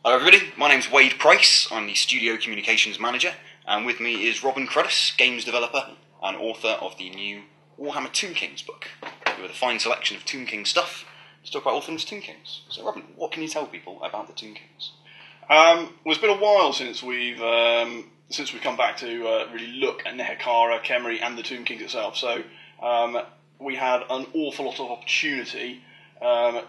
Hello everybody, my name's Wade Pryce, I'm the Studio Communications Manager, and with me is Robin Cruddace, games developer and author of the new Warhammer Tomb Kings book, with a fine selection of Tomb King stuff to talk about all things Tomb Kings. So Robin, what can you tell people about the Tomb Kings? Well, it's been a while since we've come back to really look at Nehekhara, Khemri and the Tomb Kings itself, so we had an awful lot of opportunity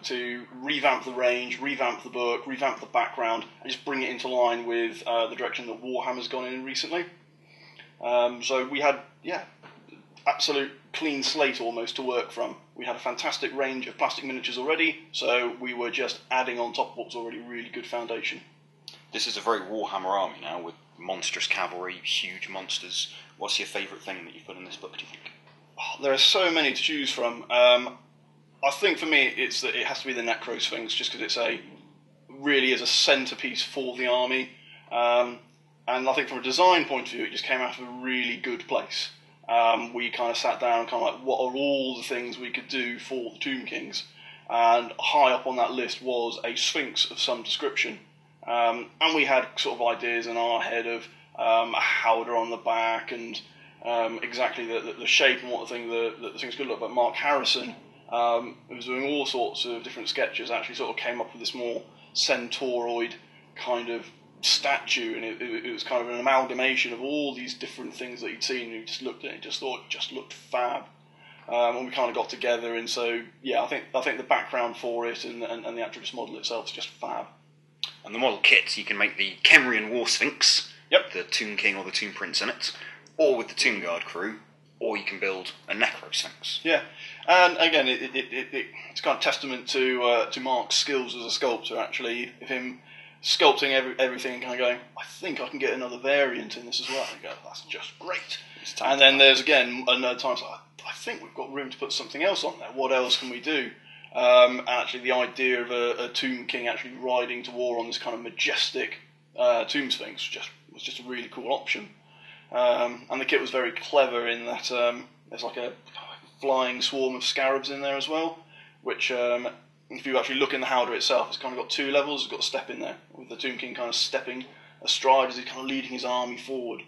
to revamp the range, revamp the book, revamp the background, and just bring it into line with the direction that Warhammer's gone in recently. So we had, absolute clean slate almost to work from. We had a fantastic range of plastic miniatures already, so we were just adding on top of what was already a really good foundation. This is a very Warhammer army now, with monstrous cavalry, huge monsters. What's your favourite thing that you've put in this book, do you think? Oh, there are so many to choose from. I think for me it's that it has to be the Necro Sphinx, just because really is a centrepiece for the army, and I think from a design point of view it just came out of a really good place. We kind of sat down and kind of like, what are all the things we could do for the Tomb Kings, and high up on that list was a Sphinx of some description, and we had sort of ideas in our head of a howdah on the back and exactly the shape and what the things could look like. Mark Harrison, who was doing all sorts of different sketches, actually sort of came up with this more centauroid kind of statue, and it was kind of an amalgamation of all these different things that he'd seen, and he just looked at it and just thought it just looked fab. And we kind of got together, and so I think the background for it and the Atropos model itself is just fab. And the model kits, you can make the Khemrian War Sphinx, Yep. the Tomb King or the Tomb Prince in it, or with the Tomb Guard crew, or you can build a Necro Sphinx. Yeah, and again, it's kind of testament to Mark's skills as a sculptor. Actually, of him sculpting everything and kind of going, I think I can get another variant in this as well. And you go, that's just great. And then there's again another time, like, I think we've got room to put something else on there. What else can we do? And actually, the idea of a Tomb King actually riding to war on this kind of majestic Tomb Sphinx was just a really cool option. And the kit was very clever in that there's like a flying swarm of scarabs in there as well, which if you actually look in the howdah itself, it's kind of got two levels. It's got a step in there, with the Tomb King kind of stepping astride as he's kind of leading his army forward.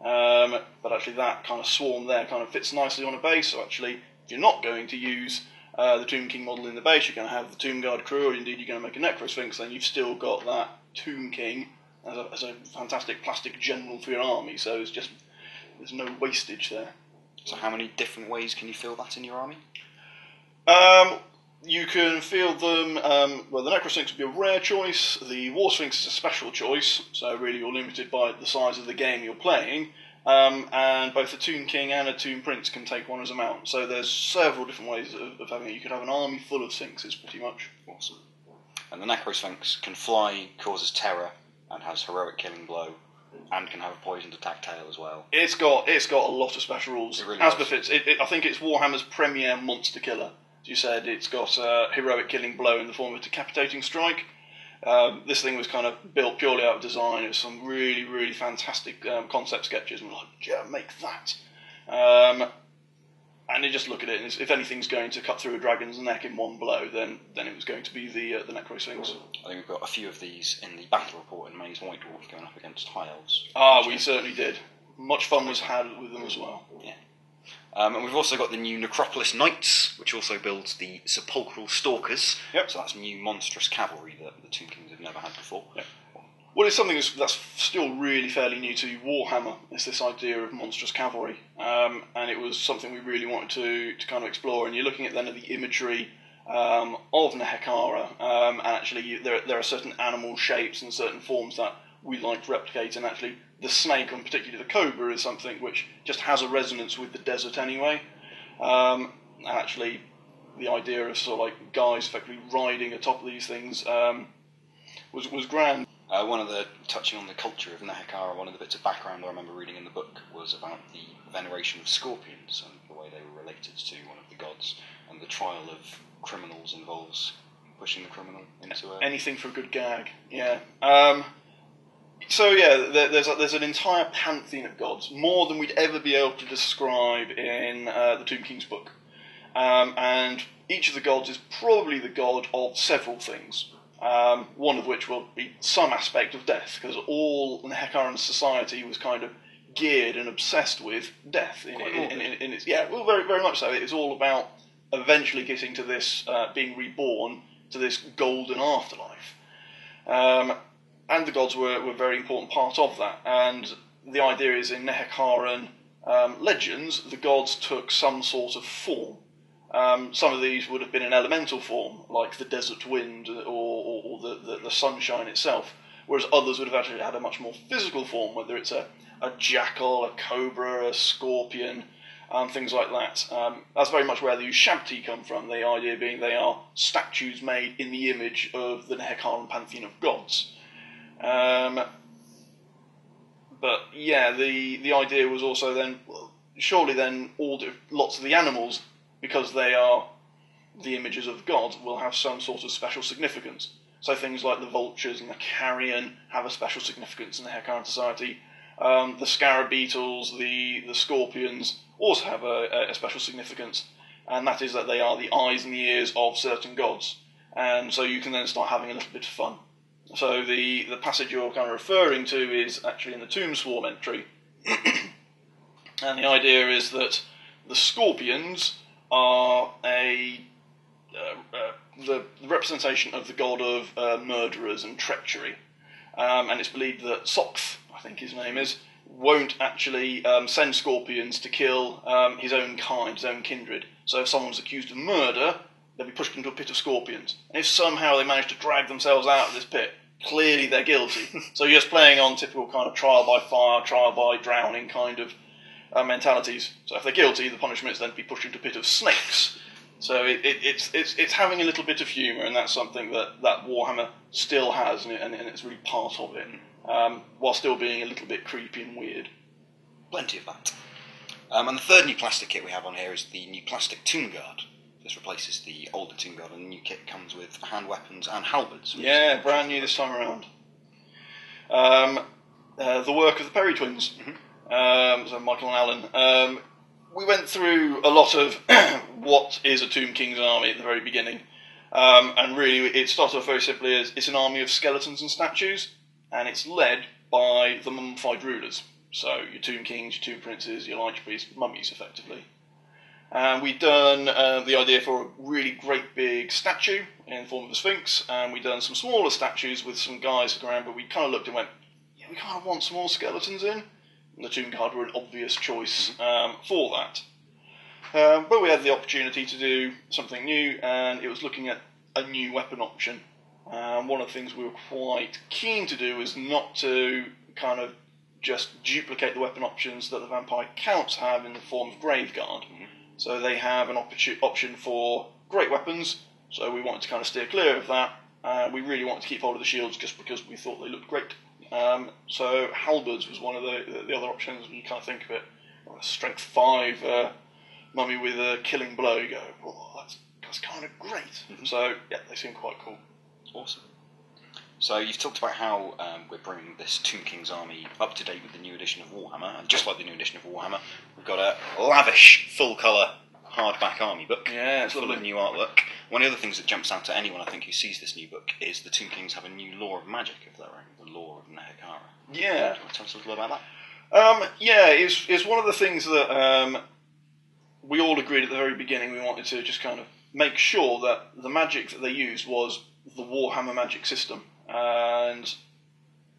But actually that kind of swarm there kind of fits nicely on a base, so actually if you're not going to use the Tomb King model in the base, you're going to have the Tomb Guard crew, or indeed you're going to make a Necro Sphinx, then you've still got that Tomb King as a fantastic plastic general for your army, so there's no wastage there. So how many different ways can you fill that in your army? You can field them, well, the Necro Sphinx would be a rare choice, the War Sphinx is a special choice, so really you're limited by the size of the game you're playing, and both the Tomb King and a Tomb Prince can take one as a mount, so there's several different ways of having it. You could have an army full of Sphinxes, pretty much. Awesome. And the Necro Sphinx can fly, causes terror, and has heroic killing blow, and can have a poisoned attack tail as well. It's got a lot of special rules. It really as does. befits, I think it's Warhammer's premier monster killer. As you said, it's got heroic killing blow in the form of a decapitating strike. This thing was kind of built purely out of design. It was some really, really fantastic concept sketches, and we're like, yeah, make that. And you just look at it, and if anything's going to cut through a dragon's neck in one blow, then it was going to be the Necro Sphinx. I think we've got a few of these in the battle report in Maze White Dwarf going up against High Elves. We certainly did. Much fun was had with them as well. Yeah. And we've also got the new Necropolis Knights, which also builds the Sepulchral Stalkers. Yep. So that's new monstrous cavalry that the Tomb Kings have never had before. Yep. Well, it's something that's still really fairly new to Warhammer, is this idea of monstrous cavalry. And it was something we really wanted to kind of explore. And you're looking at then at the imagery of Nehekhara, and actually there are certain animal shapes and certain forms that we like to replicate, and actually the snake, and particularly the cobra, is something which just has a resonance with the desert anyway. And actually the idea of sort of like guys effectively riding atop these things was grand. Touching on the culture of Nehekhara, one of the bits of background I remember reading in the book was about the veneration of scorpions and the way they were related to one of the gods, and the trial of criminals involves pushing the criminal into anything for a good gag. Yeah. So there's an entire pantheon of gods, more than we'd ever be able to describe in the Tomb Kings book, and each of the gods is probably the god of several things. one of which will be some aspect of death, because all Nehekaran society was kind of geared and obsessed with death. In its, well, very, very much so. It's all about eventually getting to this, being reborn to this golden afterlife. And the gods were a very important part of that. And the idea is in Nehekaran legends, the gods took some sort of form. Some of these would have been an elemental form, like the desert wind or the sunshine itself, whereas others would have actually had a much more physical form, whether it's a jackal, a cobra, a scorpion, things like that. That's very much where the Ushabti come from, the idea being they are statues made in the image of the Nehekaran pantheon of gods. But yeah, the idea was also then, well, surely then lots of the animals, because they are the images of God, will have some sort of special significance. So things like the vultures and the carrion have a special significance in the Nehekaran society. The scarab beetles, the scorpions also have a special significance, and that is that they are the eyes and the ears of certain gods. And so you can then start having a little bit of fun. So the passage you're kind of referring to is actually in the Tomb Swarm entry. And the idea is that the scorpions are the representation of the god of murderers and treachery. And it's believed that Sokth, I think his name is, won't actually send scorpions to kill his own kind, his own kindred. So if someone's accused of murder, they'll be pushed into a pit of scorpions. And if somehow they manage to drag themselves out of this pit, clearly they're guilty. So you're just playing on typical kind of trial by fire, trial by drowning kind of mentalities. So if they're guilty, the punishment is then to be pushed into a pit of snakes. So it's having a little bit of humour, and that's something that Warhammer still has, and it's really part of it, while still being a little bit creepy and weird. Plenty of that. And the third new plastic kit we have on here is the new plastic Tomb Guard. This replaces the older Tomb Guard, and the new kit comes with hand weapons and halberds. Yeah, brand new this time around. The work of the Perry twins, so Michael and Alan. We went through a lot of what is a Tomb King's army at the very beginning, and really it started off very simply as it's an army of skeletons and statues, and it's led by the mummified rulers. So your Tomb Kings, your Tomb Princes, your Lich Priests, mummies effectively. And we'd done the idea for a really great big statue in the form of a Sphinx, and we'd done some smaller statues with some guys sitting around, but we kind of looked and went, yeah, we kind of want some more skeletons in. And the Tomb Guard were an obvious choice for that. But we had the opportunity to do something new, and it was looking at a new weapon option. One of the things we were quite keen to do was not to kind of just duplicate the weapon options that the Vampire Counts have in the form of Graveguard. So they have an option for great weapons, so we wanted to kind of steer clear of that. We really wanted to keep hold of the shields just because we thought they looked great. So halberds was one of the other options. When you kind of think of it, a strength 5 mummy with a killing blow, you go, oh, that's kind of great. So yeah, they seem quite cool. Awesome. So you've talked about how we're bringing this Tomb King's army up to date with the new edition of Warhammer, and just like the new edition of Warhammer, we've got a lavish full-colour hardback army book. Yeah, it's full lovely. of new artwork. One of the other things that jumps out to anyone, I think, who sees this new book is the Tomb Kings have a new lore of magic of their own, the lore of Nehekara. Yeah. Do you want to tell us a little about that? Yeah, it's one of the things that we all agreed at the very beginning. We wanted to just kind of make sure that the magic that they used was the Warhammer magic system. And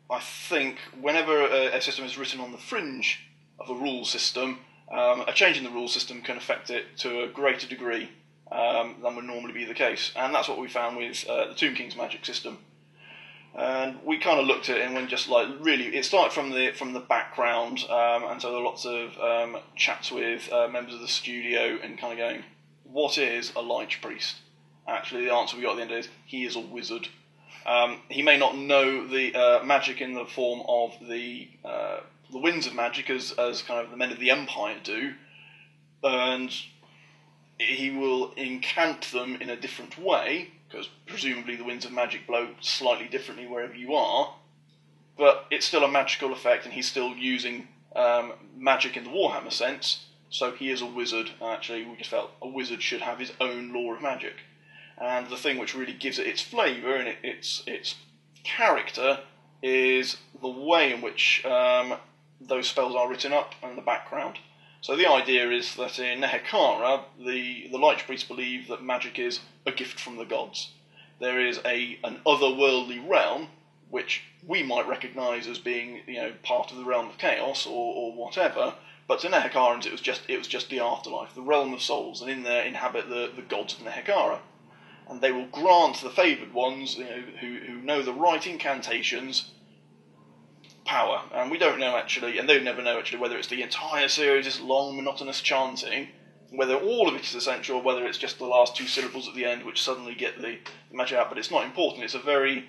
I think whenever a system is written on the fringe of a rule system, a change in the rule system can affect it to a greater degree than would normally be the case. And that's what we found with the Tomb King's magic system. And we kind of looked at it and went just like, really, it started from the background, and so there were lots of chats with members of the studio and kind of going, what is a Lich Priest? Actually, the answer we got at the end is, he is a wizard. He may not know the magic in the form of the winds of magic as kind of the men of the Empire do, and he will incant them in a different way, because presumably the winds of magic blow slightly differently wherever you are, but it's still a magical effect, and he's still using magic in the Warhammer sense, so he is a wizard. Actually, we just felt a wizard should have his own lore of magic. And the thing which really gives it its flavour and its character is the way in which those spells are written up and the background. So the idea is that in Nehekara, the Light Priests believe that magic is a gift from the gods. There is an otherworldly realm which we might recognise as being, part of the realm of chaos or whatever. But to Nehekarans, it was just the afterlife, the realm of souls, and in there inhabit the gods of Nehekara. And they will grant the favoured ones, who know the right incantations, power. And we don't know actually, and they never know actually, whether it's the entire series, this long monotonous chanting, whether all of it is essential, or whether it's just the last 2 syllables at the end which suddenly get the magic out. But it's not important. It's a very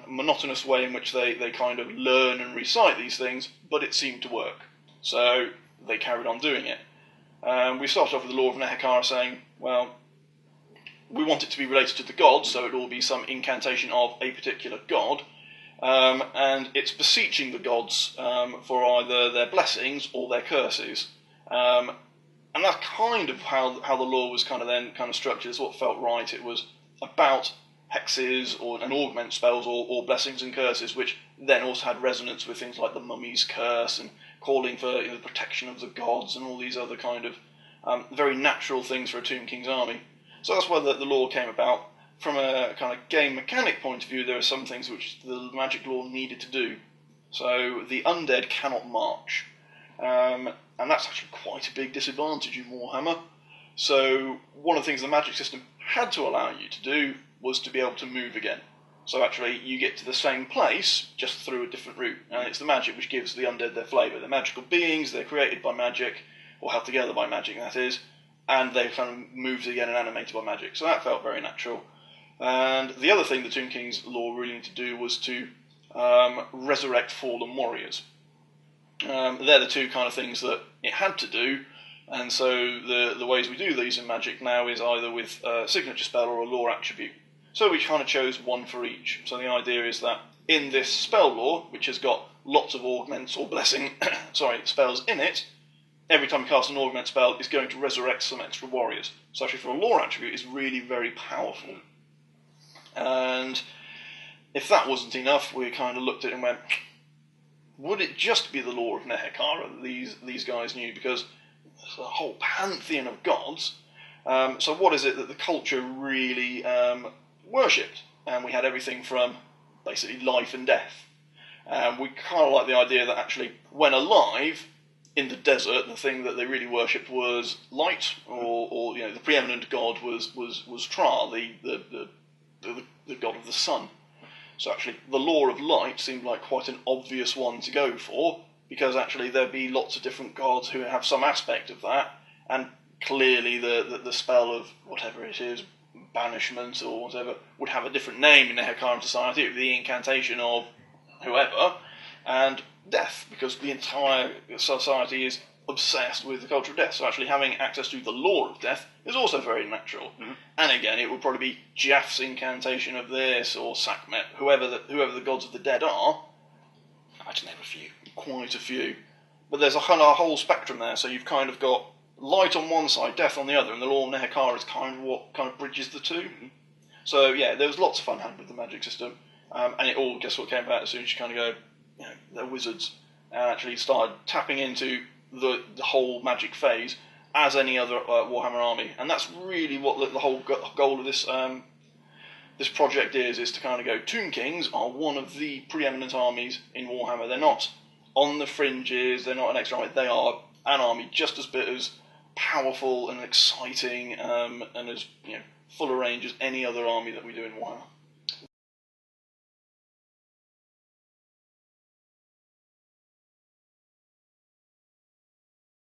monotonous way in which they kind of learn and recite these things, but it seemed to work. So they carried on doing it. We started off with the law of Nehekara saying, well, we want it to be related to the gods, so it will be some incantation of a particular god, and it's beseeching the gods for either their blessings or their curses. And that's kind of how the law was kind of structured. It's what felt right. It was about hexes and augment spells or blessings and curses, which then also had resonance with things like the mummy's curse and calling for the protection of the gods and all these other kind of very natural things for a Tomb King's army. So that's why the law came about. From a kind of game mechanic point of view, there are some things which the magic law needed to do. So the undead cannot march. And that's actually quite a big disadvantage in Warhammer. So one of the things the magic system had to allow you to do was to be able to move again. So actually you get to the same place, just through a different route. And it's the magic which gives the undead their flavour. They're magical beings, they're created by magic, or held together by magic, that is, and they kind of moved again and animated by magic. So that felt very natural. And the other thing the Tomb King's law really needed to do was to resurrect fallen warriors. They're the 2 kind of things that it had to do, and so the ways we do these in Magic now is either with a signature spell or a lore attribute. So we kind of chose one for each. So the idea is that in this spell lore, which has got lots of augments or blessing spells in it, every time you cast an augment spell, it's going to resurrect some extra warriors. So actually for a lore attribute, it's really very powerful. And if that wasn't enough, we kind of looked at it and went, would it just be the law of Nehekara that these guys knew? Because there's a whole pantheon of gods. So what is it that the culture really worshipped? And we had everything from basically life and death. We kind of like the idea that actually, when alive in the desert, the thing that they really worshipped was light, or the preeminent god was Tra, the god of the sun. So actually, the law of light seemed like quite an obvious one to go for, because actually there'd be lots of different gods who have some aspect of that, and clearly the spell of whatever it is, banishment or whatever, would have a different name in the Hekaran society. It would be the incantation of whoever, and death, because the entire society is obsessed with the culture of death. So actually having access to the law of death is also very natural. Mm-hmm. And again, it would probably be Jaf's incantation of this, or Sakmet, whoever the gods of the dead are. I imagine there are a few. Quite a few. But there's a whole spectrum there, so you've kind of got light on one side, death on the other, and the law of Nehekara is kind of what kind of bridges the two. Mm-hmm. So yeah, there was lots of fun had with the magic system, and it all, guess what came about as soon as you kind of go, they're wizards, and actually started tapping into the whole magic phase as any other Warhammer army, and that's really what the whole goal of this this project is to kind of go, Tomb Kings are one of the preeminent armies in Warhammer. They're not on the fringes, they're not an extra army, they are an army just as bit as powerful and exciting and as full of range as any other army that we do in Warhammer.